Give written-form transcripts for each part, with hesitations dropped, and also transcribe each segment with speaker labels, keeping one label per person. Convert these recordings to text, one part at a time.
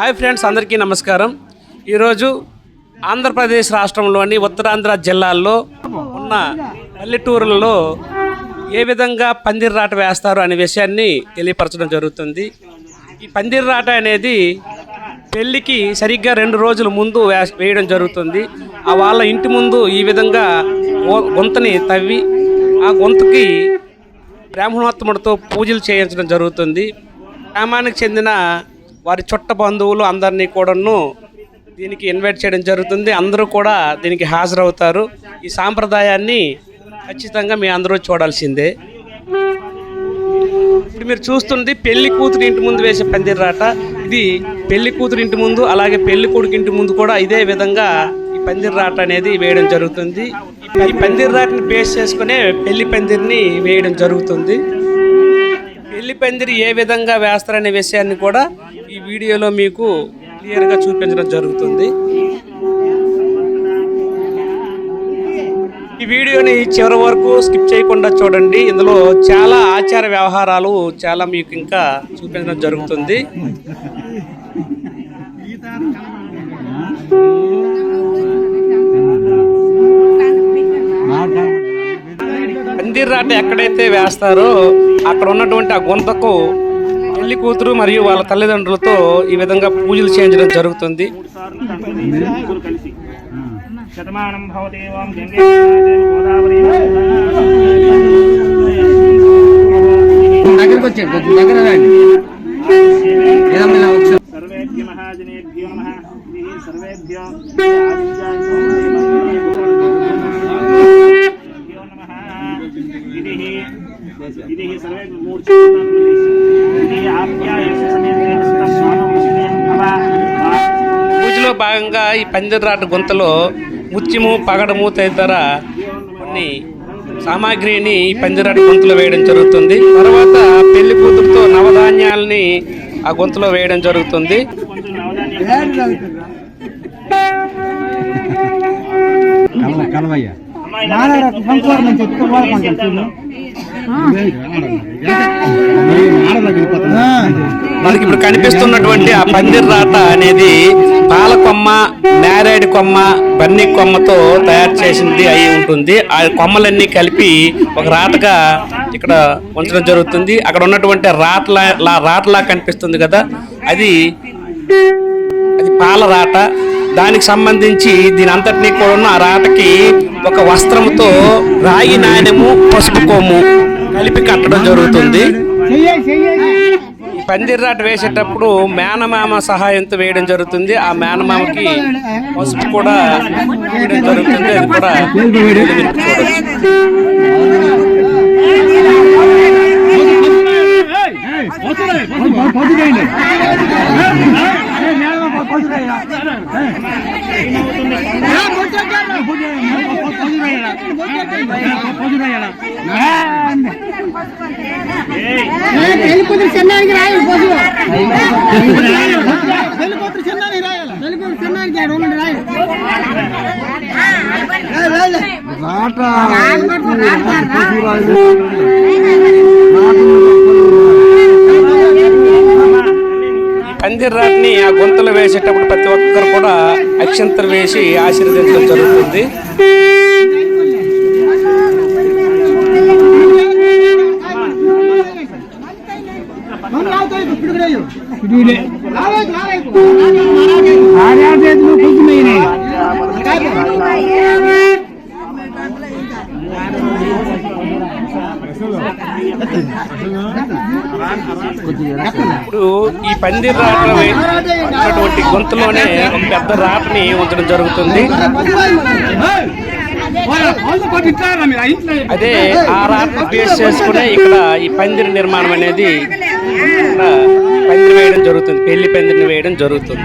Speaker 1: Hi friends, అందరికీ నమస్కారం. ఈరోజు ఆంధ్రప్రదేశ్ రాష్ట్రంలోని ఉత్తరాంధ్ర జిల్లాల్లో ఉన్న పల్లెటూరులలో ఏ విధంగా పందిర్రాట వేస్తారు అనే విషయాన్ని తెలియపరచడం జరుగుతుంది. ఈ పందిర్రాట అనేది పెళ్ళికి సరిగ్గా 2 రోజుల ముందు వేయడం జరుగుతుంది. ఆ వాళ్ళ ఇంటి ముందు ఈ విధంగా గొంతని తవ్వి ఆ గొంతుకి బ్రాహ్మణోత్తముడితో పూజలు చేయించడం జరుగుతుంది. గ్రామానికి చెందిన వారి చుట్ట బంధువులు అందరినీ కూడాను దీనికి ఇన్వైట్ చేయడం జరుగుతుంది. అందరూ కూడా దీనికి హాజరవుతారు. ఈ సాంప్రదాయాన్ని ఖచ్చితంగా మీ అందరూ చూడాల్సిందే. ఇప్పుడు మీరు చూస్తుంది పెళ్లి కూతురు ఇంటి ముందు వేసే పందిర్రాట. ఇది పెళ్లి కూతురు ఇంటి ముందు, అలాగే పెళ్లి కొడుకు ఇంటి ముందు కూడా ఇదే విధంగా ఈ పందిర్రాట అనేది వేయడం జరుగుతుంది. ఈ పందిర్రాటని బేస్ చేసుకునే పెళ్లి పందిరిని వేయడం జరుగుతుంది. పెళ్లి పందిరి ఏ విధంగా వేస్తారనే విషయాన్ని కూడా ఈ వీడియోలో మీకు క్లియర్గా చూపించడం జరుగుతుంది. ఈ వీడియోని చివరి వరకు స్కిప్ చేయకుండా చూడండి. ఇందులో చాలా ఆచార వ్యవహారాలు చాలా మీకు ఇంకా చూపించడం జరుగుతుంది. పందిర్రాట ఎక్కడైతే వేస్తారో అక్కడ ఉన్నటువంటి ఆ గొంతకు పెళ్లి కూతురు మరియు వాళ్ళ తల్లిదండ్రులతో ఈ విధంగా పూజలు చేయించడం జరుగుతుంది. పూజలో భాగంగా ఈ పందిర్రాట గుంతలో ముత్యము, పగడము తదితర కొన్ని సామాగ్రిని ఈ పందిర్రాట గుంతలో వేయడం జరుగుతుంది. తర్వాత పెళ్లి కూతురుతో నవధాన్యాలని ఆ గుంతలో వేయడం జరుగుతుంది. మనకి ఇప్పుడు కనిపిస్తున్నటువంటి ఆ పందిర్రాట అనేది పాలకొమ్మ, నేరేడు కొమ్మ, బన్నీ కొమ్మతో తయారు చేసింది అయి ఉంటుంది. ఆ కొమ్మలన్నీ కలిపి ఒక రాటగా ఇక్కడ ఉంచడం జరుగుతుంది. అక్కడ ఉన్నటువంటి రాటలా కనిపిస్తుంది కదా, అది పాల రాట. దానికి సంబంధించి దీని అంతటినీ కూడా ఆ రాటకి ఒక వస్త్రంతో రాగి నాణెము, పసుపు కొమ్ము కలిపి కట్టడం జరుగుతుంది. ఈ పందిర్రాట వేసేటప్పుడు మేనమామ సహాయంతో వేయడం జరుగుతుంది. ఆ మేనమామకి పసుపు కూడా వేయడం జరుగుతుంది. అది కూడా చూడొచ్చు. పందిర్రాటని ఆ గొంతులు వేసేటప్పుడు ప్రతి ఒక్కరు కూడా అక్షంతలు వేసి ఆశీర్వదించడం జరుగుతుంది. ఇప్పుడు ఈ పందిర్రాట ఉన్నటువంటి గొంతులోనే ఒక పెద్ద రాటని ఉంచడం జరుగుతుంది. అదే ఆ రాటను బేస్ చేసుకునే ఇక్కడ ఈ పందిరి నిర్మాణం అనేది పందిరి వేయడం జరుగుతుంది. పెళ్లి పందిరిని వేయడం జరుగుతుంది.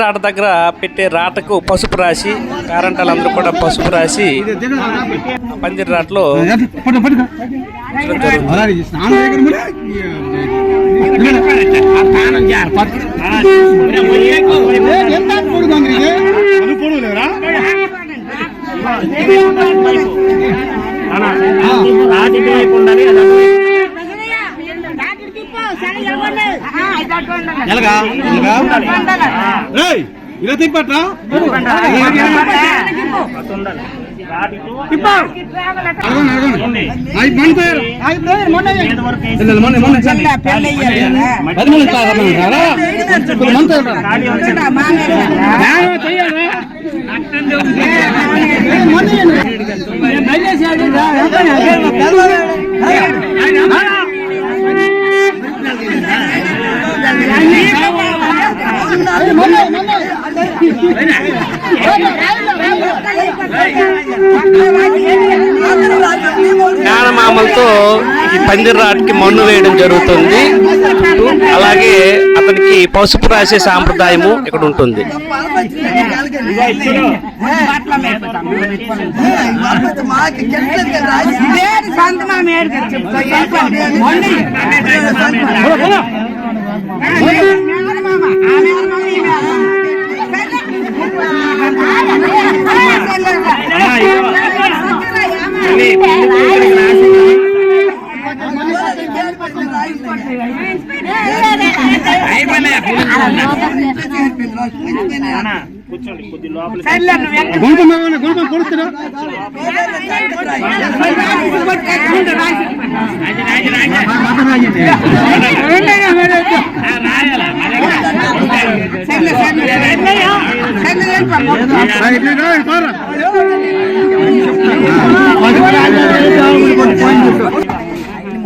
Speaker 1: రాట దగ్గర పెట్టే రాటకు పసుపు రాసి కారంటాలందరూ కూడా పసుపు రాసి పందిరి రాటలో
Speaker 2: ఇలా తిప్పట్రా
Speaker 1: జ్ఞానమామలతో ఈ పందిరి రాటికి మన్ను వేయడం జరుగుతుంది. అలాగే అతనికి పసుపు రాసే సాంప్రదాయము ఇక్కడ ఉంటుంది.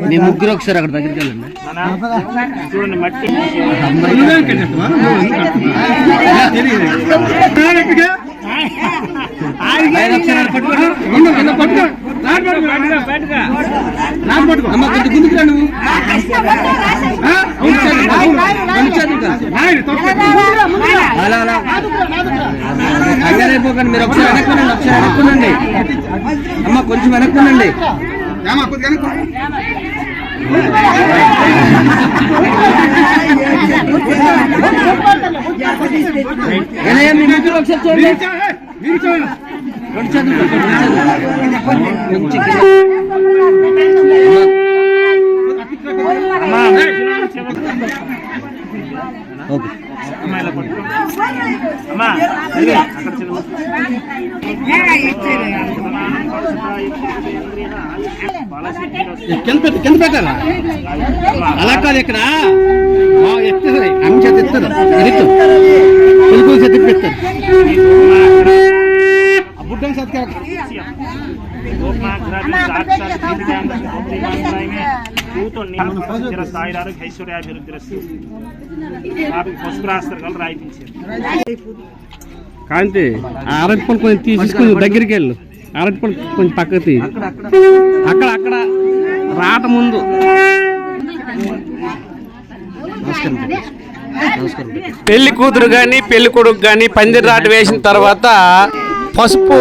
Speaker 2: మీ ముగ్గురు ఒకసారి అక్కడ దగ్గరికి వెళ్ళండి. చూడండి మట్టి గుందుకురా నువ్వు అలా అలా కంగారైపోకండి. మీరు ఒకసారి వెనక్కునండి, ఒకసారి వెనక్కునండి అమ్మ, కొంచెం వెనక్కునండి. మీ ముగ్గురు ఒకసారి చూడండి. రెండు చేతులు ఓకే. కింద పెట్టాలా? అలా కాదు, ఇక్కడ ఎత్తారు, అమ్మ చేత ఎత్తారు, ఎత్తు పులుపులు చేతి పెడతారు. బుడ్డని సత్కా కాంతి అరటి పళ్ళు కొంచెం తీసుకుని దగ్గరికి వెళ్ళు. అరటి పళ్ళు కొంచెం పక్కకి అక్కడ అక్కడ రాట ముందు.
Speaker 1: పెళ్లి కూతురు గాని పెళ్లి కొడుకు గాని పందిరి రాట వేసిన తర్వాత పసుపు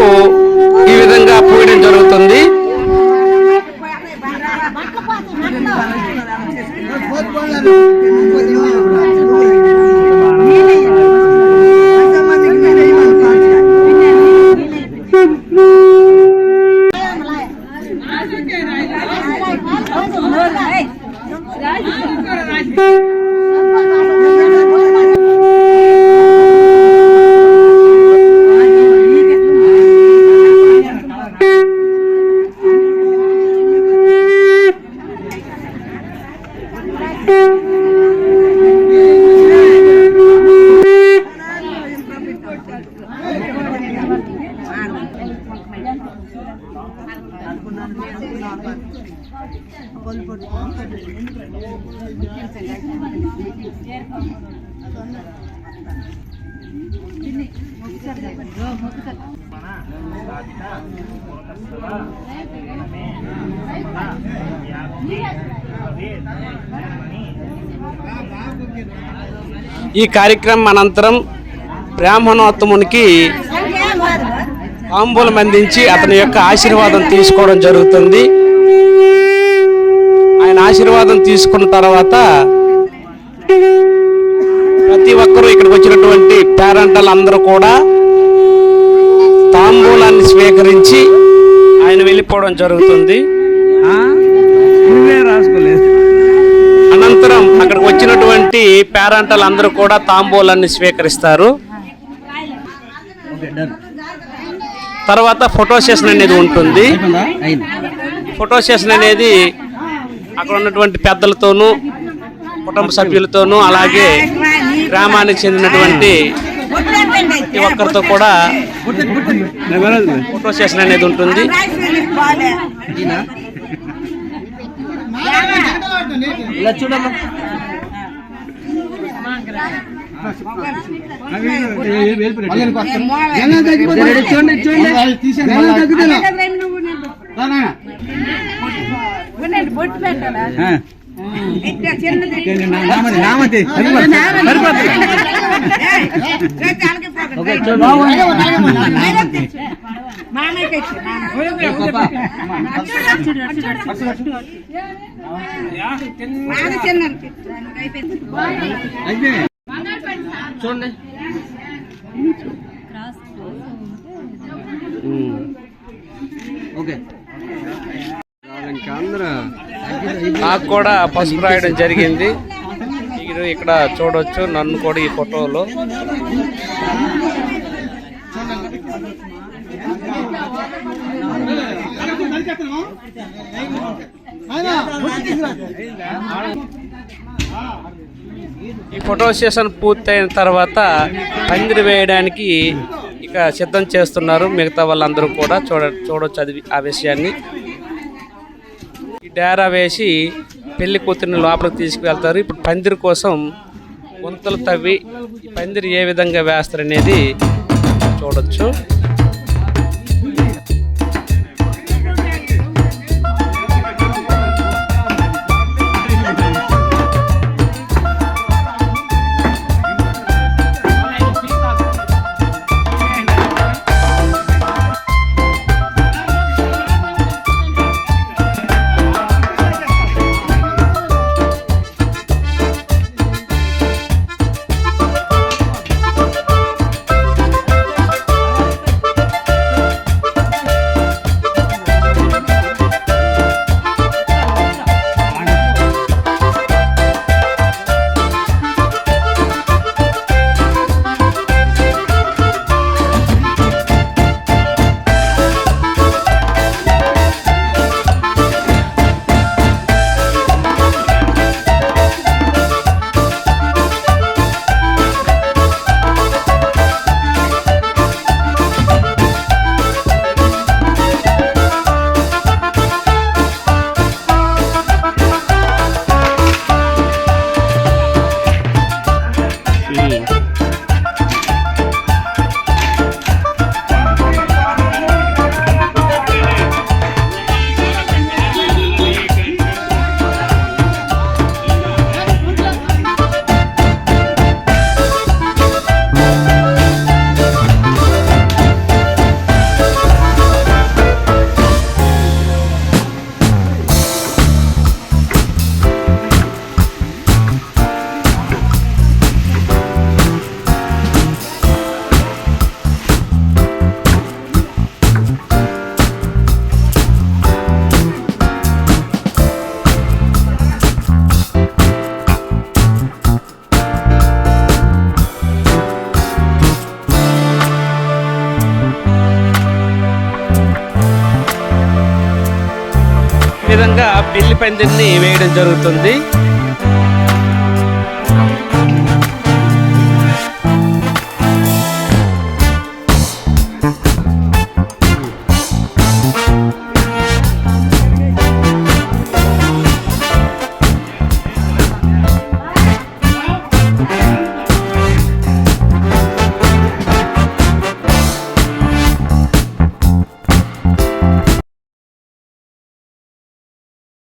Speaker 1: ఈ విధంగా పూయడం జరుగుతుంది. ఈ కార్యక్రమం అనంతరం బ్రాహ్మణోత్తమునికి తాంబూలం అందించి అతని యొక్క ఆశీర్వాదం తీసుకోవడం జరుగుతుంది. ఆయన ఆశీర్వాదం తీసుకున్న తర్వాత ప్రతి ఒక్కరూ ఇక్కడికి వచ్చినటువంటి పేరెంటలు అందరూ కూడా తాంబూలాన్ని స్వీకరించి ఆయన వెళ్ళిపోవడం జరుగుతుంది.
Speaker 2: రాసుకోలేదు.
Speaker 1: అనంతరం అక్కడికి వచ్చినటువంటి పేరెంటలు అందరూ కూడా తాంబూలాన్ని స్వీకరిస్తారు. తర్వాత ఫోటో సెషన్ అనేది ఉంటుంది. ఫోటో సెషన్ అనేది అక్కడ ఉన్నటువంటి పెద్దలతోనూ కుటుంబ సభ్యులతోనూ అలాగే గ్రామానికి చెందినటువంటి ప్రతి ఒక్కరితో కూడా ఫోటో సెషన్ అనేది ఉంటుంది.
Speaker 2: చూడండి. ఓకే,
Speaker 1: నాకు కూడా పసుపు రాయడం జరిగింది. మీరు ఇక్కడ చూడవచ్చు నన్ను కూడా ఈ ఫోటోలో. ఈ ఫోటో సెషన్ పూర్తయిన తర్వాత పందిరి వేయడానికి ఇక సిద్ధం చేస్తున్నారు మిగతా వాళ్ళందరూ కూడా. చూడొచ్చు అది ఆ విషయాన్ని. ఈ డేరా వేసి పెళ్లి కూతురిని లోపలికి తీసుకువెళ్తారు. ఇప్పుడు పందిరి కోసం గుంతలు తవ్వి ఈ పందిరి ఏ విధంగా వేస్తారనేది చూడొచ్చు. ఈ విధంగా పెళ్లి పందిరిని వేయడం జరుగుతుంది.